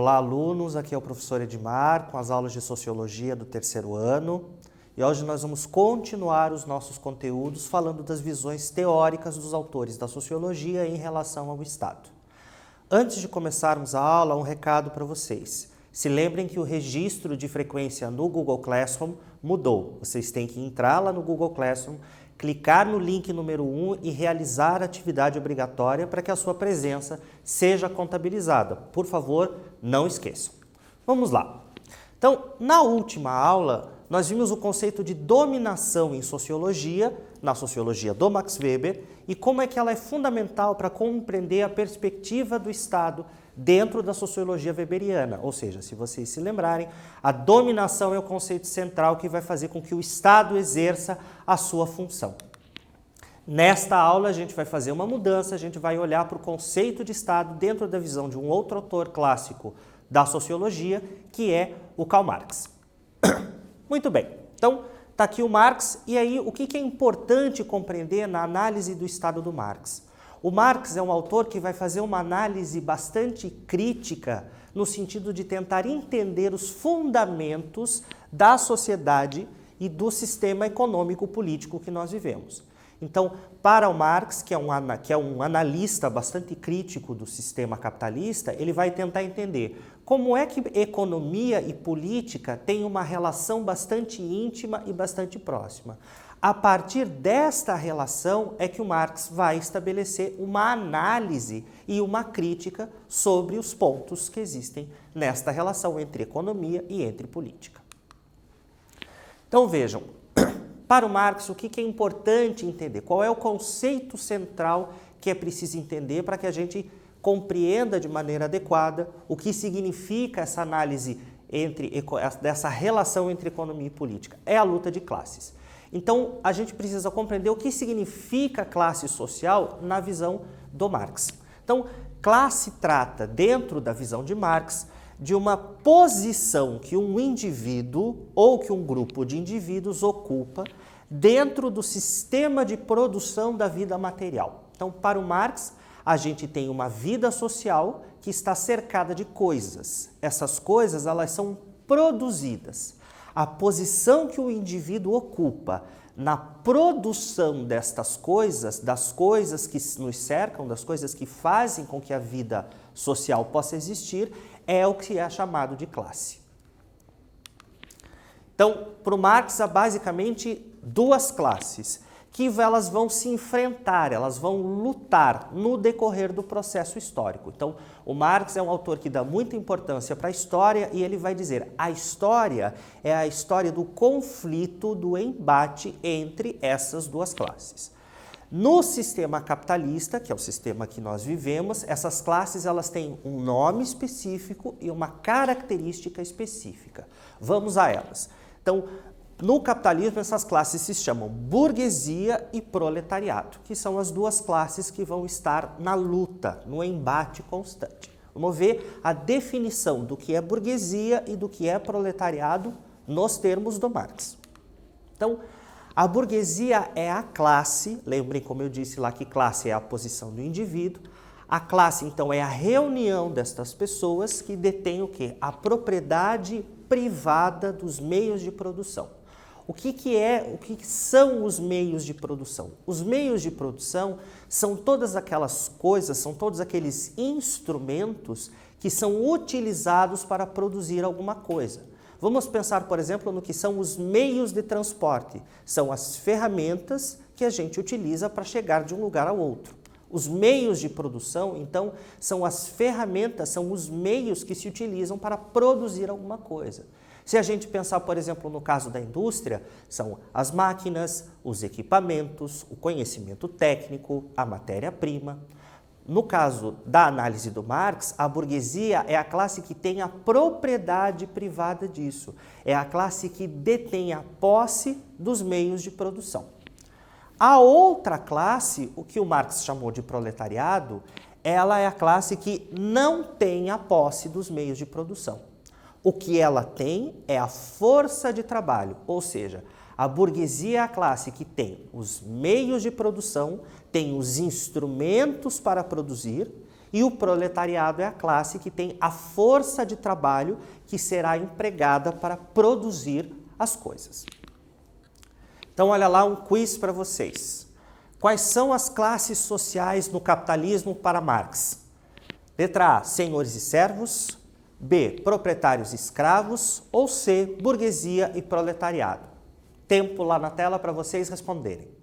Olá, alunos, aqui é o professor Edmar com as aulas de Sociologia do terceiro ano e hoje nós vamos continuar os nossos conteúdos falando das visões teóricas dos autores da Sociologia em relação ao Estado. Antes de começarmos a aula, um recado para vocês. Se lembrem que o registro de frequência no Google Classroom mudou. Vocês têm que entrar lá no Google Classroom, clicar no link número 1 e realizar a atividade obrigatória para que a sua presença seja contabilizada. Por favor, não esqueçam. Vamos lá. Então, na última aula, nós vimos o conceito de dominação em sociologia, na sociologia do Max Weber, e como é que ela é fundamental para compreender a perspectiva do Estado dentro da sociologia weberiana. Ou seja, se vocês se lembrarem, a dominação é o conceito central que vai fazer com que o Estado exerça a sua função. Nesta aula a gente vai fazer uma mudança, a gente vai olhar para o conceito de Estado dentro da visão de um outro autor clássico da sociologia, que é o Karl Marx. Muito bem, então está aqui o Marx, e aí o que é importante compreender na análise do Estado do Marx? O Marx é um autor que vai fazer uma análise bastante crítica no sentido de tentar entender os fundamentos da sociedade e do sistema econômico-político que nós vivemos. Então, para o Marx, que é um analista bastante crítico do sistema capitalista, ele vai tentar entender como é que economia e política têm uma relação bastante íntima e bastante próxima. A partir desta relação é que o Marx vai estabelecer uma análise e uma crítica sobre os pontos que existem nesta relação entre economia e entre política. Então vejam, para o Marx o que é importante entender? Qual é o conceito central que é preciso entender para que a gente compreenda de maneira adequada o que significa essa análise dessa relação entre economia e política? É a luta de classes. Então, a gente precisa compreender o que significa classe social na visão do Marx. Então, classe trata, dentro da visão de Marx, de uma posição que um indivíduo ou que um grupo de indivíduos ocupa dentro do sistema de produção da vida material. Então, para o Marx, a gente tem uma vida social que está cercada de coisas. Essas coisas, elas são produzidas. A posição que o indivíduo ocupa na produção destas coisas, das coisas que nos cercam, das coisas que fazem com que a vida social possa existir, é o que é chamado de classe. Então, para o Marx, há basicamente duas classes, que elas vão se enfrentar, elas vão lutar no decorrer do processo histórico. Então, o Marx é um autor que dá muita importância para a história e ele vai dizer a história é a história do conflito, do embate entre essas duas classes. No sistema capitalista, que é o sistema que nós vivemos, essas classes elas têm um nome específico e uma característica específica. Vamos a elas. Então, no capitalismo, essas classes se chamam burguesia e proletariado, que são as duas classes que vão estar na luta, no embate constante. Vamos ver a definição do que é burguesia e do que é proletariado nos termos do Marx. Então, a burguesia é a classe, lembrem como eu disse lá que classe é a posição do indivíduo, a classe então é a reunião destas pessoas que detêm o quê? A propriedade privada dos meios de produção. O que são os meios de produção? Os meios de produção são todas aquelas coisas, são todos aqueles instrumentos que são utilizados para produzir alguma coisa. Vamos pensar, por exemplo, no que são os meios de transporte. São as ferramentas que a gente utiliza para chegar de um lugar ao outro. Os meios de produção, então, são as ferramentas, são os meios que se utilizam para produzir alguma coisa. Se a gente pensar, por exemplo, no caso da indústria, são as máquinas, os equipamentos, o conhecimento técnico, a matéria-prima. No caso da análise do Marx, a burguesia é a classe que tem a propriedade privada disso. É a classe que detém a posse dos meios de produção. A outra classe, o que o Marx chamou de proletariado, ela é a classe que não tem a posse dos meios de produção. O que ela tem é a força de trabalho, ou seja, a burguesia é a classe que tem os meios de produção, tem os instrumentos para produzir E o proletariado é a classe que tem a força de trabalho que será empregada para produzir as coisas. Então, olha lá um quiz para vocês. Quais são as classes sociais no capitalismo para Marx? Letra A, senhores e servos. B, proprietários e escravos. Ou C, burguesia e proletariado. Tempo lá na tela para vocês responderem.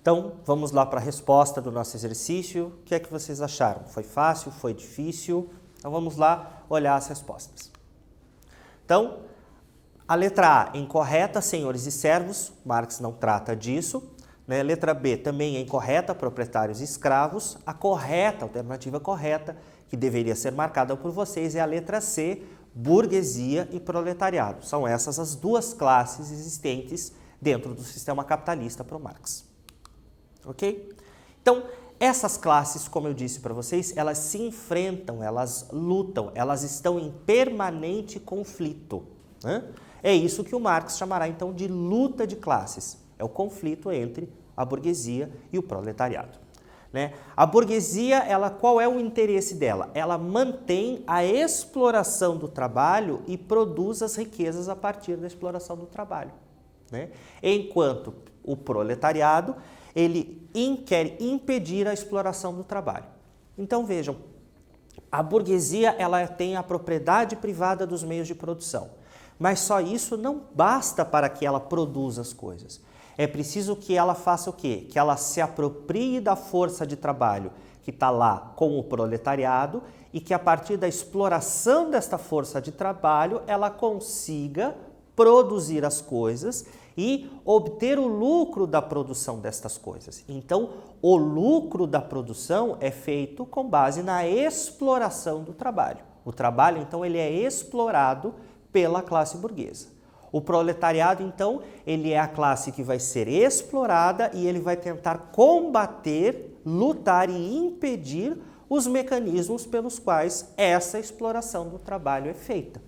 Então, vamos lá para a resposta do nosso exercício. O que é que vocês acharam? Foi fácil? Foi difícil? Então, vamos lá olhar as respostas. Então, a letra A, incorreta, senhores e servos. Marx não trata disso. Né? Letra B, também é incorreta, proprietários e escravos. A correta, a alternativa correta, que deveria ser marcada por vocês, é a letra C, burguesia e proletariado. São essas as duas classes existentes dentro do sistema capitalista para o Marx. Ok? Então, essas classes, como eu disse para vocês, elas se enfrentam, elas lutam, elas estão em permanente conflito. Né? É isso que o Marx chamará, então, de luta de classes. É o conflito entre a burguesia e o proletariado. Né? A burguesia, qual é o interesse dela? Ela mantém a exploração do trabalho e produz as riquezas a partir da exploração do trabalho. Né? Enquanto o proletariado, ele quer impedir a exploração do trabalho. Então vejam, a burguesia ela tem a propriedade privada dos meios de produção, mas só isso não basta para que ela produza as coisas. É preciso que ela faça o quê? Que ela se aproprie da força de trabalho que está lá com o proletariado e que a partir da exploração desta força de trabalho ela consiga produzir as coisas e obter o lucro da produção destas coisas. Então, o lucro da produção é feito com base na exploração do trabalho. O trabalho, então, ele é explorado pela classe burguesa. O proletariado, então, ele é a classe que vai ser explorada e ele vai tentar combater, lutar e impedir os mecanismos pelos quais essa exploração do trabalho é feita.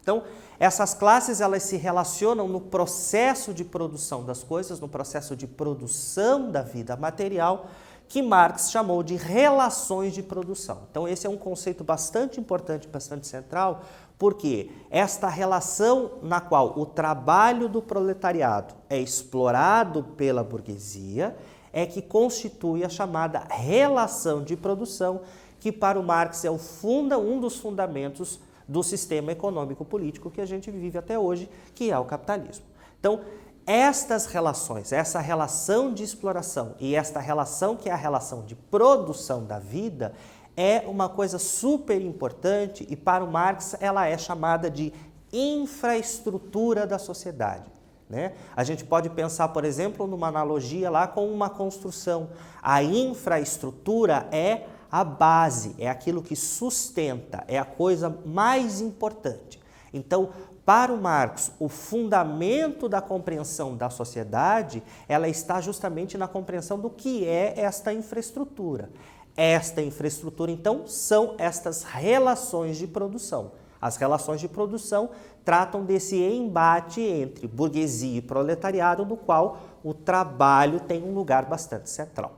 Então, essas classes elas se relacionam no processo de produção das coisas, no processo de produção da vida material, que Marx chamou de relações de produção. Então, esse é um conceito bastante importante, bastante central, porque esta relação na qual o trabalho do proletariado é explorado pela burguesia é que constitui a chamada relação de produção, que para o Marx é um dos fundamentos do sistema econômico-político que a gente vive até hoje, que é o capitalismo. Então, estas relações, essa relação de exploração e esta relação que é a relação de produção da vida é uma coisa super importante e para o Marx ela é chamada de infraestrutura da sociedade. Né? A gente pode pensar, por exemplo, numa analogia lá com uma construção. A infraestrutura é a base, é aquilo que sustenta, é a coisa mais importante. Então, para o Marx, o fundamento da compreensão da sociedade, ela está justamente na compreensão do que é esta infraestrutura. Esta infraestrutura, então, são estas relações de produção. As relações de produção tratam desse embate entre burguesia e proletariado, no qual o trabalho tem um lugar bastante central.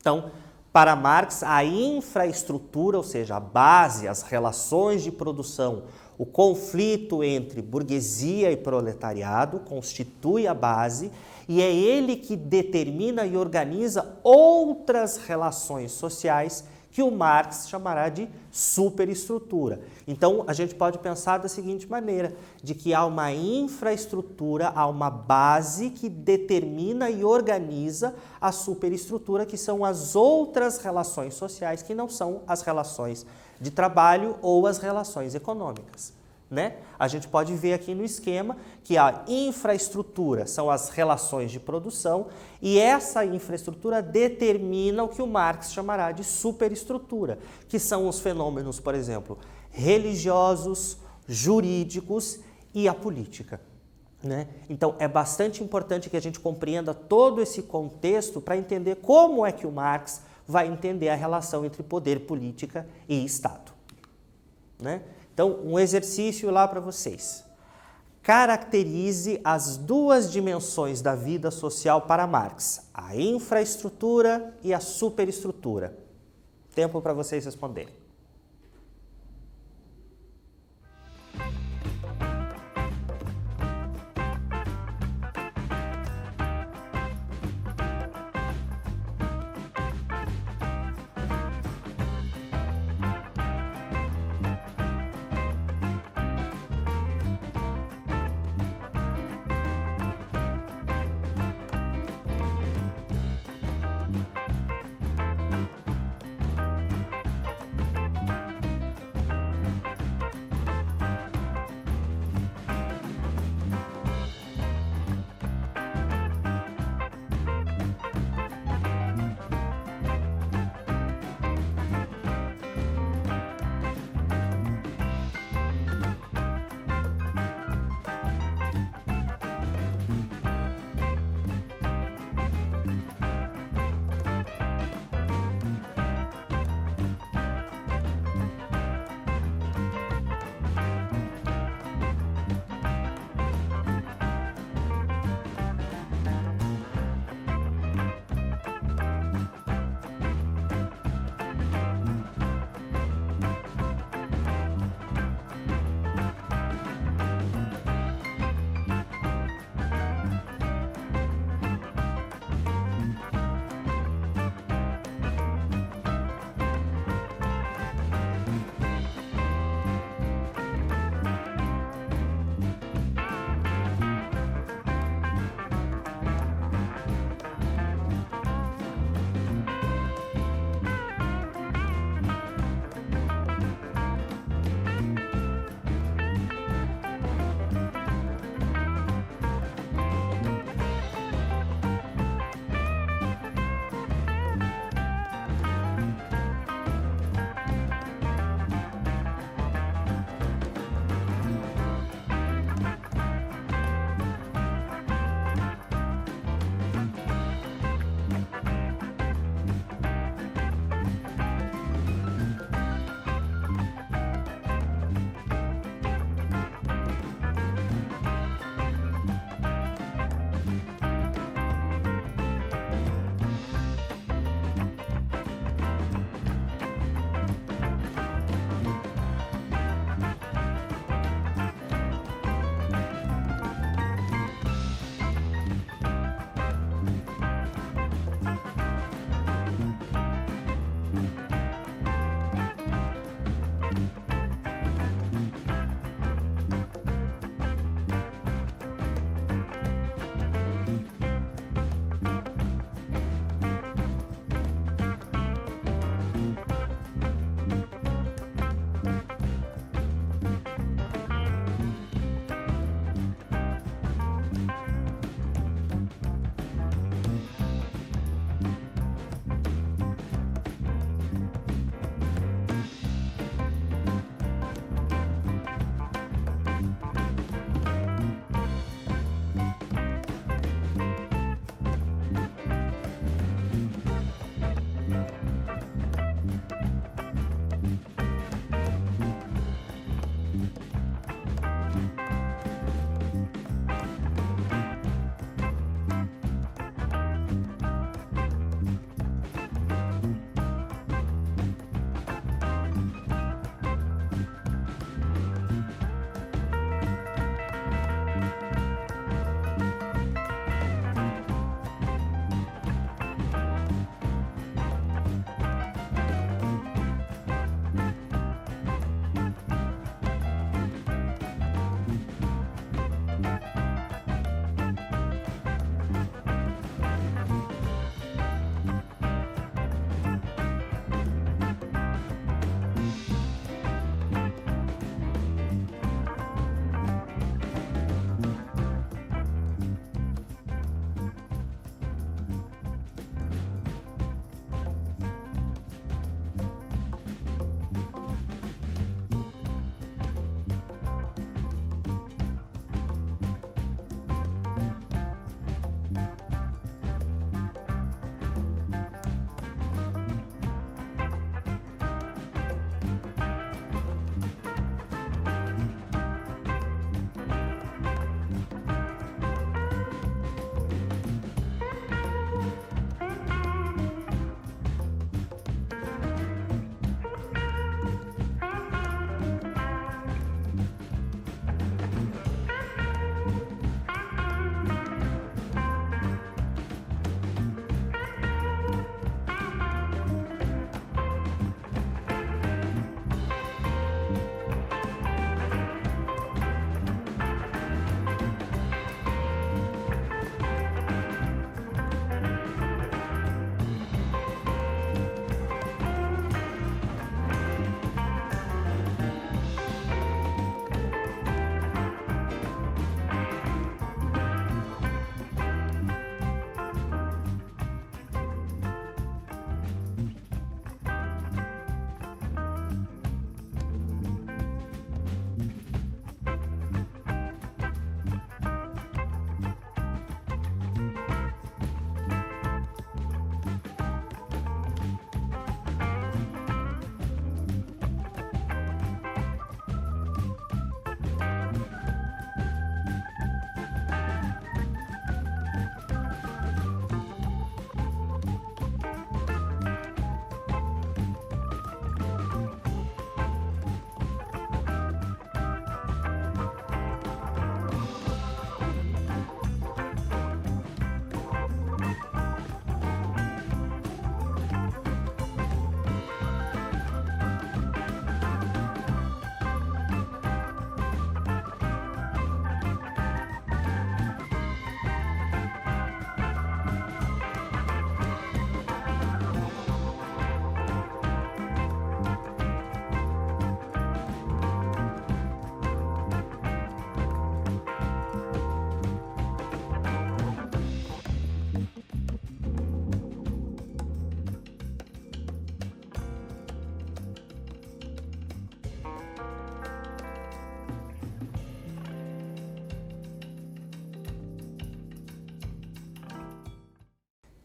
Então, para Marx, a infraestrutura, ou seja, a base, as relações de produção, o conflito entre burguesia e proletariado constitui a base e é ele que determina e organiza outras relações sociais que o Marx chamará de superestrutura. Então, a gente pode pensar da seguinte maneira, de que há uma infraestrutura, há uma base que determina e organiza a superestrutura, que são as outras relações sociais, que não são as relações de trabalho ou as relações econômicas. Né? A gente pode ver aqui no esquema que a infraestrutura são as relações de produção e essa infraestrutura determina o que o Marx chamará de superestrutura, que são os fenômenos, por exemplo, religiosos, jurídicos e a política. Né? Então, é bastante importante que a gente compreenda todo esse contexto para entender como é que o Marx vai entender a relação entre poder, política e Estado. Né? Então, um exercício lá para vocês. Caracterize as duas dimensões da vida social para Marx, a infraestrutura e a superestrutura. Tempo para vocês responderem.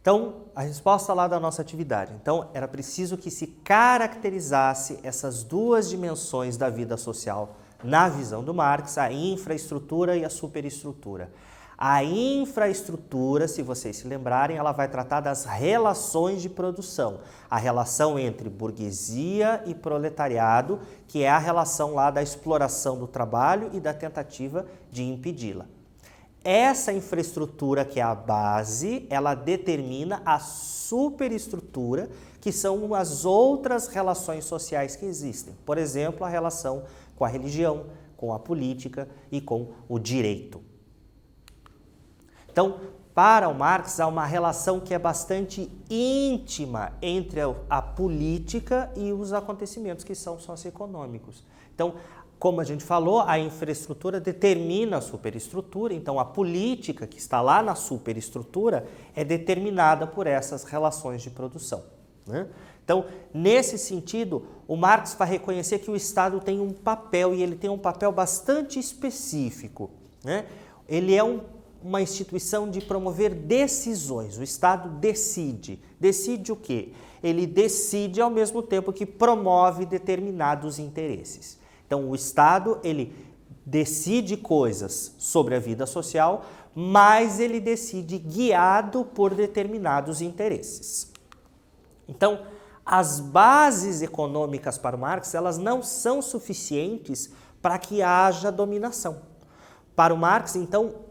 Então, a resposta lá da nossa atividade. Então, era preciso que se caracterizasse essas duas dimensões da vida social na visão do Marx, a infraestrutura e a superestrutura. A infraestrutura, se vocês se lembrarem, ela vai tratar das relações de produção, a relação entre burguesia e proletariado, que é a relação lá da exploração do trabalho e da tentativa de impedi-la. Essa infraestrutura, que é a base, ela determina a superestrutura, que são as outras relações sociais que existem. Por exemplo, a relação com a religião, com a política e com o direito. Então, para o Marx, há uma relação que é bastante íntima entre a política e os acontecimentos que são socioeconômicos. Então, como a gente falou, a infraestrutura determina a superestrutura, então a política que está lá na superestrutura é determinada por essas relações de produção, né? Então, nesse sentido, o Marx vai reconhecer que o Estado tem um papel, e ele tem um papel bastante específico, né? Ele é uma instituição de promover decisões. O Estado decide. Decide o quê? Ele decide ao mesmo tempo que promove determinados interesses. Então, o Estado, ele decide coisas sobre a vida social, mas ele decide guiado por determinados interesses. Então, as bases econômicas para o Marx, elas não são suficientes para que haja dominação. Para o Marx, então,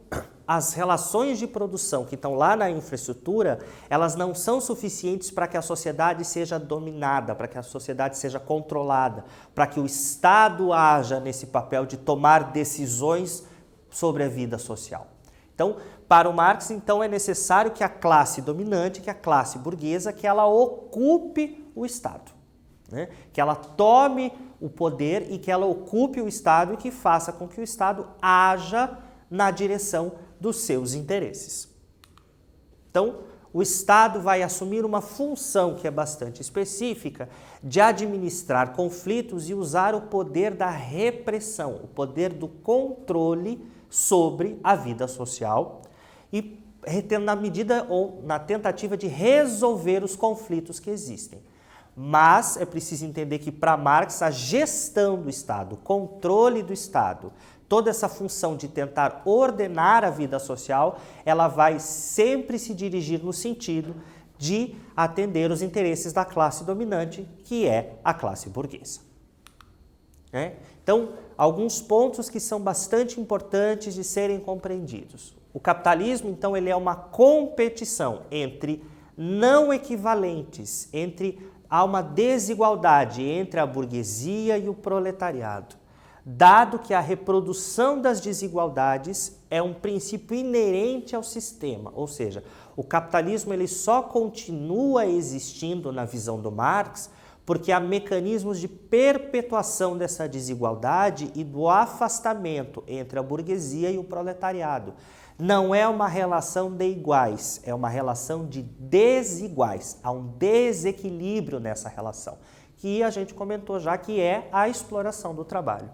as relações de produção que estão lá na infraestrutura, elas não são suficientes para que a sociedade seja dominada, para que a sociedade seja controlada, para que o Estado haja nesse papel de tomar decisões sobre a vida social. Então, para o Marx, então, é necessário que a classe dominante, que a classe burguesa, que ela ocupe o Estado, né? Que ela tome o poder e que ela ocupe o Estado e que faça com que o Estado haja na direção dos seus interesses. Então, o Estado vai assumir uma função que é bastante específica de administrar conflitos e usar o poder da repressão, o poder do controle sobre a vida social e na medida ou na tentativa de resolver os conflitos que existem. Mas é preciso entender que para Marx a gestão do Estado, o controle do Estado, toda essa função de tentar ordenar a vida social, ela vai sempre se dirigir no sentido de atender os interesses da classe dominante, que é a classe burguesa. Então, alguns pontos que são bastante importantes de serem compreendidos. O capitalismo, então, ele é uma competição entre não equivalentes, há uma desigualdade entre a burguesia e o proletariado. Dado que a reprodução das desigualdades é um princípio inerente ao sistema, ou seja, o capitalismo ele só continua existindo na visão do Marx porque há mecanismos de perpetuação dessa desigualdade e do afastamento entre a burguesia e o proletariado. Não é uma relação de iguais, é uma relação de desiguais. Há um desequilíbrio nessa relação, que a gente comentou já que é a exploração do trabalho.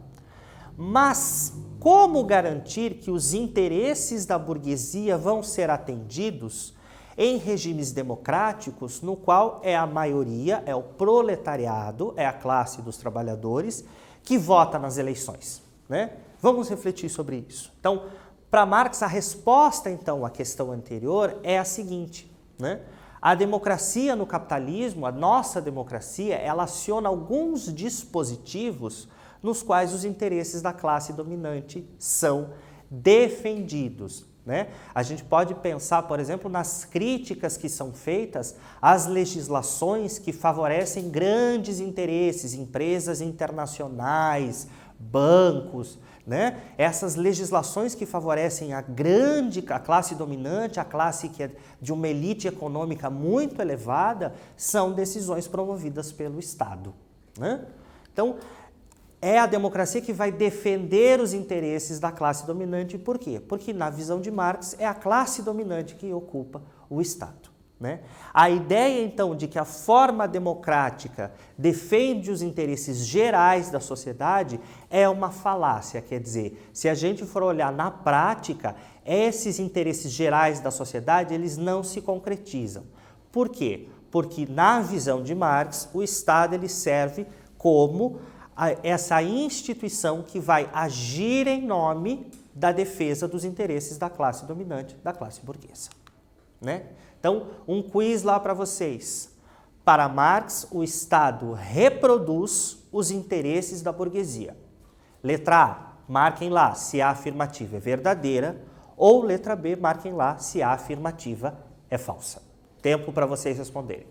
Mas como garantir que os interesses da burguesia vão ser atendidos em regimes democráticos no qual é a maioria, é o proletariado, é a classe dos trabalhadores que vota nas eleições, né? Vamos refletir sobre isso. Então, para Marx, a resposta então à questão anterior é a seguinte, né? A democracia no capitalismo, a nossa democracia, ela aciona alguns dispositivos nos quais os interesses da classe dominante são defendidos, né? A gente pode pensar, por exemplo, nas críticas que são feitas às legislações que favorecem grandes interesses, empresas internacionais, bancos, né? Essas legislações que favorecem a classe dominante, a classe que é de uma elite econômica muito elevada, são decisões promovidas pelo Estado, né? Então, é a democracia que vai defender os interesses da classe dominante. Por quê? Porque, na visão de Marx, é a classe dominante que ocupa o Estado. né? A ideia, então, de que a forma democrática defende os interesses gerais da sociedade é uma falácia, quer dizer, se a gente for olhar na prática, esses interesses gerais da sociedade, eles não se concretizam. Por quê? Porque, na visão de Marx, o Estado ele serve como essa instituição que vai agir em nome da defesa dos interesses da classe dominante, da classe burguesa, né? Então, um quiz lá para vocês. Para Marx, o Estado reproduz os interesses da burguesia. Letra A, marquem lá se a afirmativa é verdadeira, ou letra B, marquem lá se a afirmativa é falsa. Tempo para vocês responderem.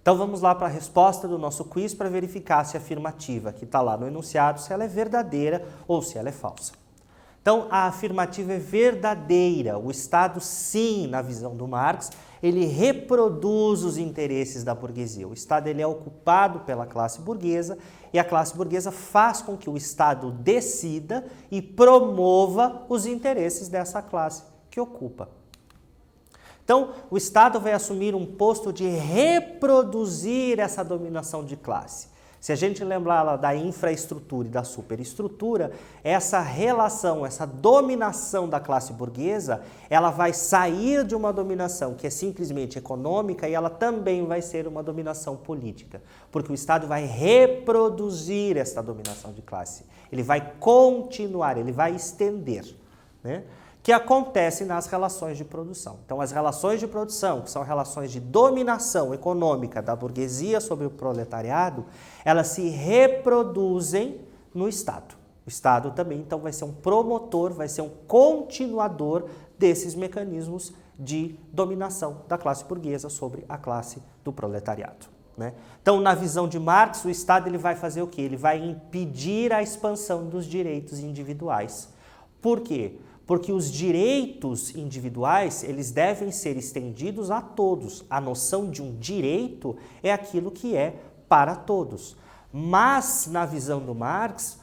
Então vamos lá para a resposta do nosso quiz para verificar se a afirmativa que está lá no enunciado, se ela é verdadeira ou se ela é falsa. Então a afirmativa é verdadeira. O Estado, sim, na visão do Marx, ele reproduz os interesses da burguesia. O Estado ele é ocupado pela classe burguesa e a classe burguesa faz com que o Estado decida e promova os interesses dessa classe que ocupa. Então, o Estado vai assumir um posto de reproduzir essa dominação de classe. Se a gente lembrar lá da infraestrutura e da superestrutura, essa relação, essa dominação da classe burguesa, ela vai sair de uma dominação que é simplesmente econômica e ela também vai ser uma dominação política, porque o Estado vai reproduzir essa dominação de classe. Ele vai continuar, ele vai estender, né? Que acontece nas relações de produção. Então, as relações de produção, que são relações de dominação econômica da burguesia sobre o proletariado, elas se reproduzem no Estado. O Estado também, então, vai ser um promotor, vai ser um continuador desses mecanismos de dominação da classe burguesa sobre a classe do proletariado, né? Então, na visão de Marx, o Estado ele vai fazer o quê? Ele vai impedir a expansão dos direitos individuais. Por quê? Porque os direitos individuais, eles devem ser estendidos a todos. A noção de um direito é aquilo que é para todos. Mas, na visão do Marx,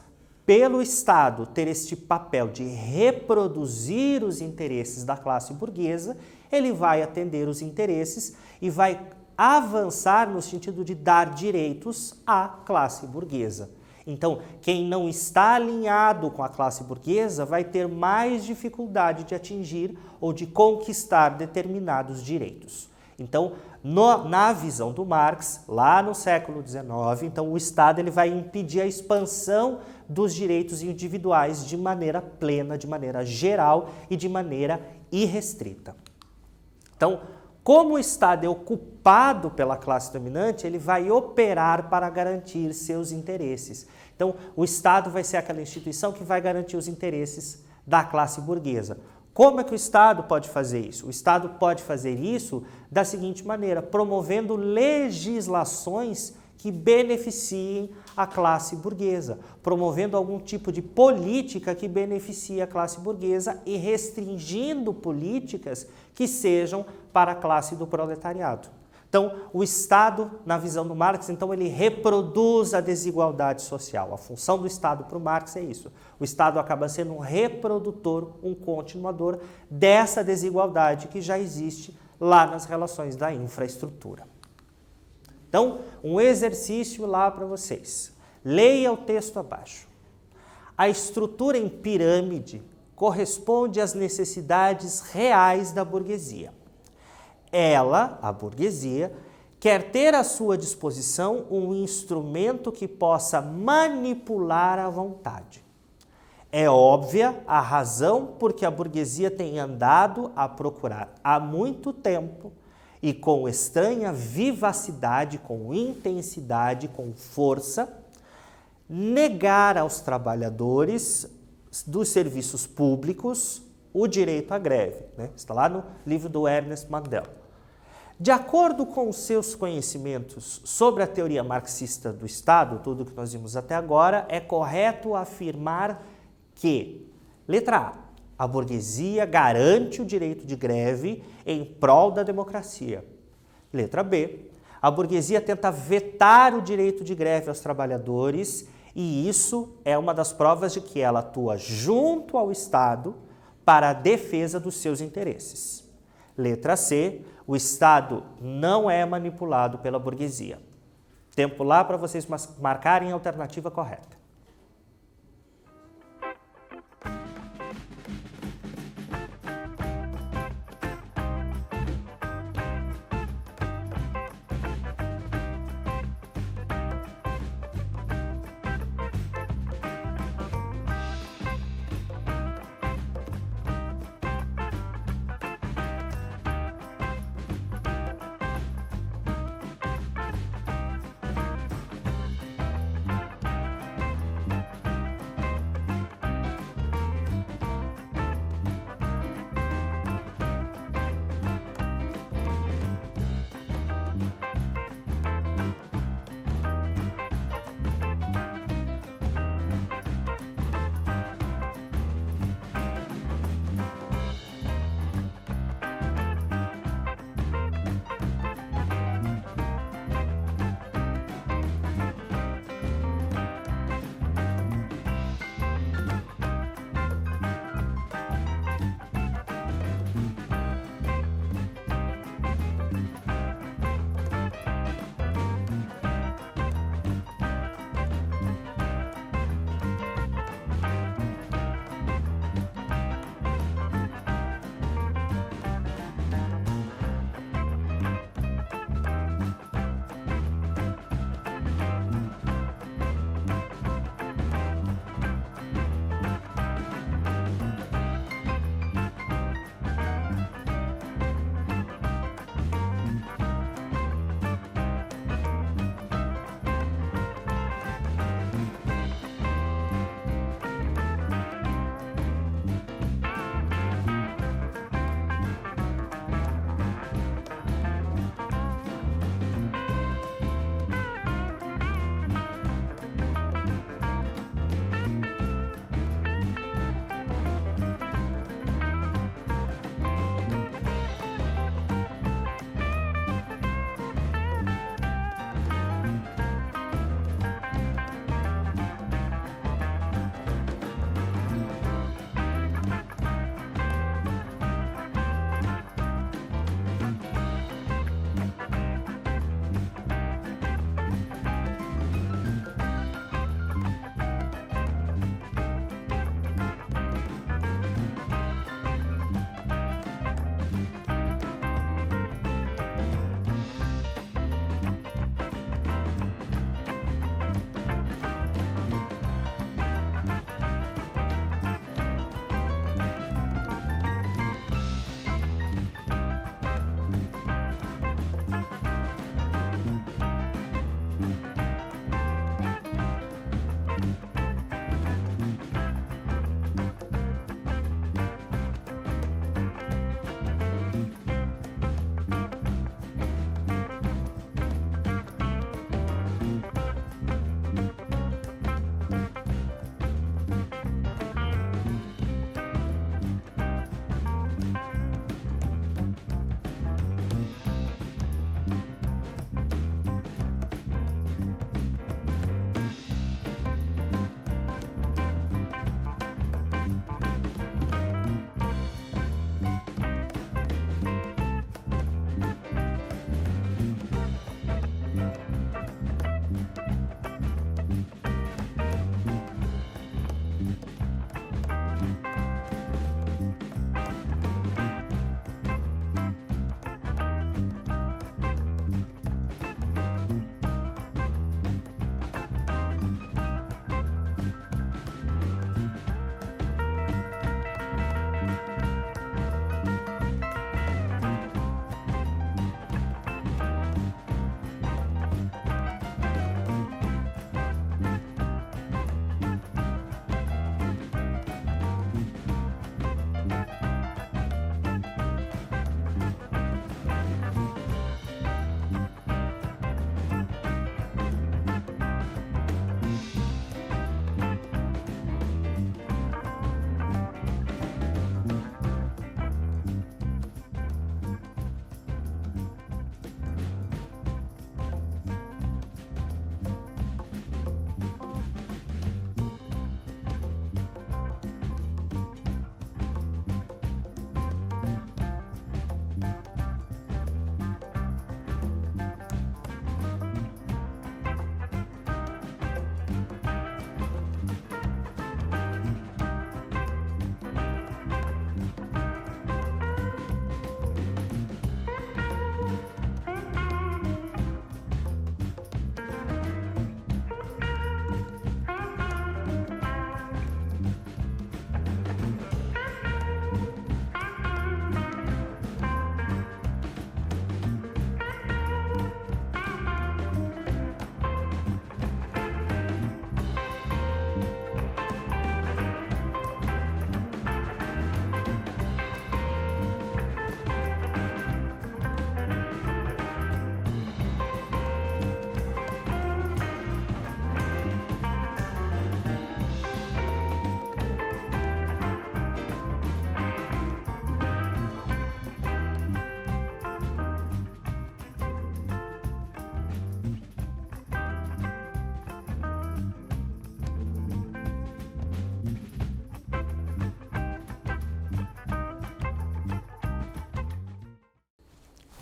pelo Estado ter este papel de reproduzir os interesses da classe burguesa, ele vai atender os interesses e vai avançar no sentido de dar direitos à classe burguesa. Então, quem não está alinhado com a classe burguesa vai ter mais dificuldade de atingir ou de conquistar determinados direitos. Então, na visão do Marx, lá no século XIX, então o Estado ele vai impedir a expansão dos direitos individuais de maneira plena, de maneira geral e de maneira irrestrita. Então, como o Estado é ocupado pela classe dominante, ele vai operar para garantir seus interesses. Então, o Estado vai ser aquela instituição que vai garantir os interesses da classe burguesa. Como é que o Estado pode fazer isso? O Estado pode fazer isso da seguinte maneira, promovendo legislações que beneficiem a classe burguesa, promovendo algum tipo de política que beneficie a classe burguesa e restringindo políticas que sejam para a classe do proletariado. Então, o Estado, na visão do Marx, então ele reproduz a desigualdade social. A função do Estado para o Marx é isso. O Estado acaba sendo um reprodutor, um continuador dessa desigualdade que já existe lá nas relações da infraestrutura. Então, um exercício lá para vocês. Leia o texto abaixo. A estrutura em pirâmide corresponde às necessidades reais da burguesia. Ela, a burguesia, quer ter à sua disposição um instrumento que possa manipular a vontade. É óbvia a razão por que a burguesia tem andado a procurar há muito tempo e com estranha vivacidade, com intensidade, com força, negar aos trabalhadores dos serviços públicos o direito à greve, né? Está lá no livro do Ernest Mandel. De acordo com os seus conhecimentos sobre a teoria marxista do Estado, tudo que nós vimos até agora, é correto afirmar que, letra a burguesia garante o direito de greve em prol da democracia. Letra B, a burguesia tenta vetar o direito de greve aos trabalhadores e isso é uma das provas de que ela atua junto ao Estado para a defesa dos seus interesses. Letra C, o Estado não é manipulado pela burguesia. Tempo lá para vocês marcarem a alternativa correta.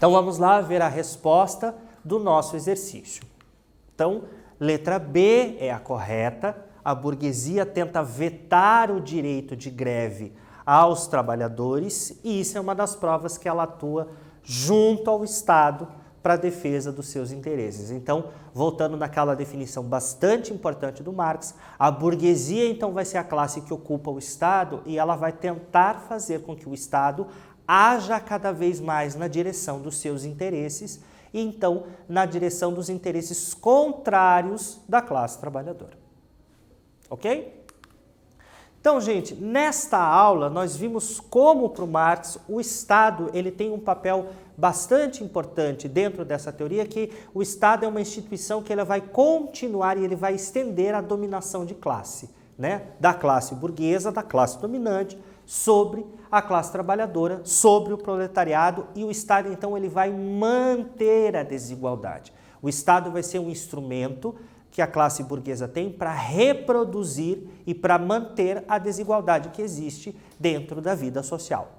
Então vamos lá ver a resposta do nosso exercício. Então, letra B é a correta. A burguesia tenta vetar o direito de greve aos trabalhadores e isso é uma das provas que ela atua junto ao Estado para a defesa dos seus interesses. Então, voltando naquela definição bastante importante do Marx, a burguesia então vai ser a classe que ocupa o Estado e ela vai tentar fazer com que o Estado haja cada vez mais na direção dos seus interesses e então na direção dos interesses contrários da classe trabalhadora. Ok? Então, gente, nesta aula nós vimos como para o Marx o Estado ele tem um papel bastante importante dentro dessa teoria, que o Estado é uma instituição que ele vai continuar e ele vai estender a dominação de classe, né? Da classe burguesa, da classe dominante, sobre a classe trabalhadora, sobre o proletariado e o Estado, então, ele vai manter a desigualdade. O Estado vai ser um instrumento que a classe burguesa tem para reproduzir e para manter a desigualdade que existe dentro da vida social.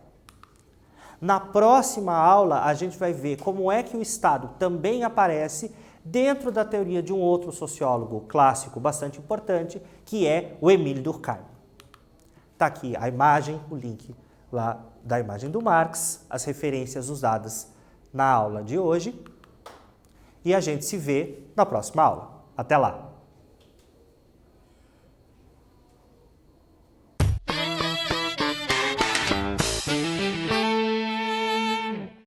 Na próxima aula, a gente vai ver como é que o Estado também aparece dentro da teoria de um outro sociólogo clássico bastante importante, que é o Émile Durkheim. Está aqui a imagem, o link lá da imagem do Marx, as referências usadas na aula de hoje, e a gente se vê na próxima aula. Até lá!